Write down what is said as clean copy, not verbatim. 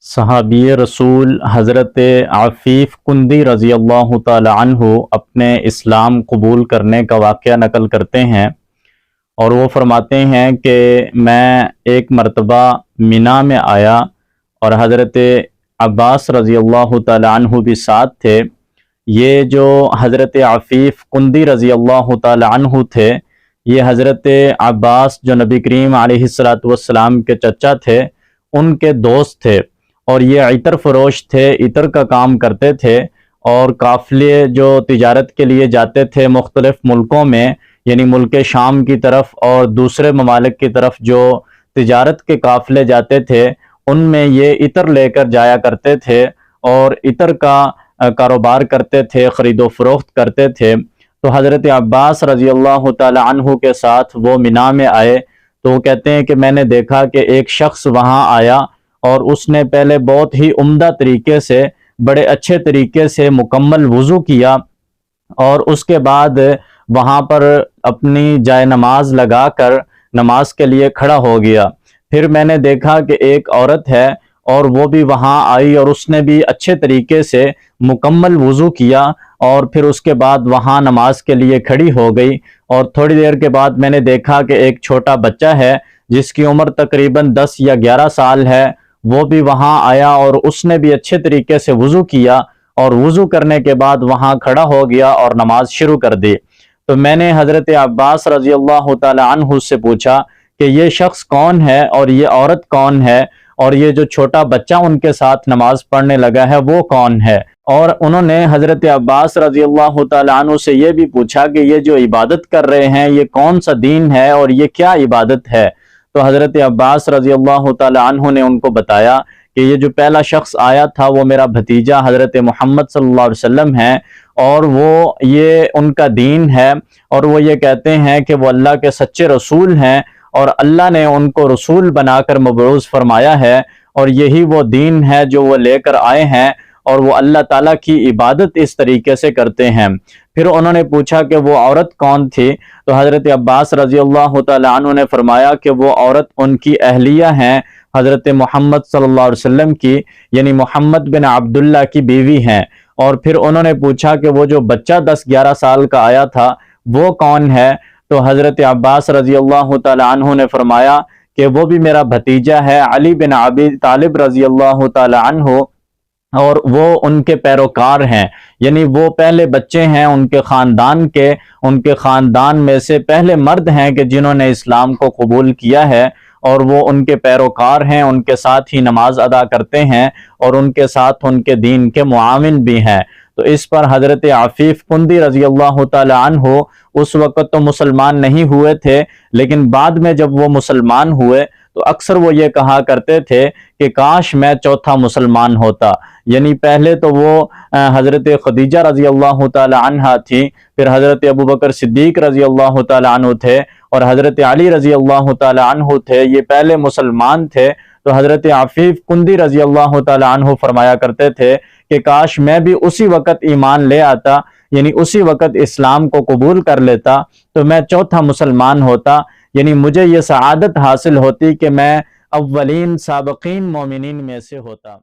صحابی رسول حضرت عفیف کندی رضی اللہ تعالی عنہ اپنے اسلام قبول کرنے کا واقعہ نقل کرتے ہیں، اور وہ فرماتے ہیں کہ میں ایک مرتبہ مینا میں آیا اور حضرت عباس رضی اللہ تعالی عنہ بھی ساتھ تھے۔ یہ جو حضرت عفیف کندی رضی اللہ تعالی عنہ تھے، یہ حضرت عباس جو نبی کریم علیہ السلام کے چچا تھے، ان کے دوست تھے، اور یہ عطر فروش تھے، عطر کا کام کرتے تھے، اور قافلے جو تجارت کے لیے جاتے تھے مختلف ملکوں میں، یعنی ملک شام کی طرف اور دوسرے ممالک کی طرف جو تجارت کے قافلے جاتے تھے، ان میں یہ عطر لے کر جایا کرتے تھے اور عطر کا کاروبار کرتے تھے، خرید و فروخت کرتے تھے۔ تو حضرت عباس رضی اللہ تعالی عنہ کے ساتھ وہ مینا میں آئے، تو وہ کہتے ہیں کہ میں نے دیکھا کہ ایک شخص وہاں آیا اور اس نے پہلے بہت ہی عمدہ طریقے سے، بڑے اچھے طریقے سے مکمل وضو کیا، اور اس کے بعد وہاں پر اپنی جائے نماز لگا کر نماز کے لیے کھڑا ہو گیا۔ پھر میں نے دیکھا کہ ایک عورت ہے اور وہ بھی وہاں آئی اور اس نے بھی اچھے طریقے سے مکمل وضو کیا، اور پھر اس کے بعد وہاں نماز کے لیے کھڑی ہو گئی۔ اور تھوڑی دیر کے بعد میں نے دیکھا کہ ایک چھوٹا بچہ ہے جس کی عمر تقریباً 10 یا 11 سال ہے، وہ بھی وہاں آیا اور اس نے بھی اچھے طریقے سے وضو کیا، اور وضو کرنے کے بعد وہاں کھڑا ہو گیا اور نماز شروع کر دی۔ تو میں نے حضرت عباس رضی اللہ تعالی عنہ سے پوچھا کہ یہ شخص کون ہے اور یہ عورت کون ہے، اور یہ جو چھوٹا بچہ ان کے ساتھ نماز پڑھنے لگا ہے وہ کون ہے؟ اور انہوں نے حضرت عباس رضی اللہ تعالی عنہ سے یہ بھی پوچھا کہ یہ جو عبادت کر رہے ہیں یہ کون سا دین ہے اور یہ کیا عبادت ہے؟ تو حضرت عباس رضی اللہ تعالی عنہ نے ان کو بتایا کہ یہ جو پہلا شخص آیا تھا وہ میرا بھتیجا حضرت محمد صلی اللہ علیہ وسلم ہے، اور وہ یہ ان کا دین ہے، اور وہ یہ کہتے ہیں کہ وہ اللہ کے سچے رسول ہیں، اور اللہ نے ان کو رسول بنا کر مبعوث فرمایا ہے، اور یہی وہ دین ہے جو وہ لے کر آئے ہیں، اور وہ اللہ تعالیٰ کی عبادت اس طریقے سے کرتے ہیں۔ پھر انہوں نے پوچھا کہ وہ عورت کون تھی؟ تو حضرت عباس رضی اللہ تعالی عنہ نے فرمایا کہ وہ عورت ان کی اہلیہ ہیں، حضرت محمد صلی اللہ علیہ وسلم کی، یعنی محمد بن عبداللہ کی بیوی ہیں۔ اور پھر انہوں نے پوچھا کہ وہ جو بچہ 10-11 سال کا آیا تھا وہ کون ہے؟ تو حضرت عباس رضی اللہ تعالی عنہ نے فرمایا کہ وہ بھی میرا بھتیجا ہے، علی بن ابی طالب رضی اللہ تعالی عنہ، اور وہ ان کے پیروکار ہیں، یعنی وہ پہلے بچے ہیں ان کے خاندان میں سے پہلے مرد ہیں کہ جنہوں نے اسلام کو قبول کیا ہے، اور وہ ان کے پیروکار ہیں، ان کے ساتھ ہی نماز ادا کرتے ہیں، اور ان کے ساتھ ان کے دین کے معاون بھی ہیں۔ تو اس پر حضرت عفیف کندی رضی اللہ تعالی عنہ اس وقت تو مسلمان نہیں ہوئے تھے، لیکن بعد میں جب وہ مسلمان ہوئے تو اکثر وہ یہ کہا کرتے تھے کہ کاش میں چوتھا مسلمان ہوتا۔ یعنی پہلے تو وہ حضرت خدیجہ رضی اللہ تعالی عنہ تھی، پھر حضرت ابوبکر صدیق رضی اللہ تعالی عنہ تھے، اور حضرت علی رضی اللہ تعالی عنہ تھے، یہ پہلے مسلمان تھے۔ تو حضرت عفیف کندی رضی اللہ تعالی عنہ فرمایا کرتے تھے کہ کاش میں بھی اسی وقت ایمان لے آتا، یعنی اسی وقت اسلام کو قبول کر لیتا، تو میں چوتھا مسلمان ہوتا، یعنی مجھے یہ سعادت حاصل ہوتی کہ میں اولین سابقین مومنین میں سے ہوتا۔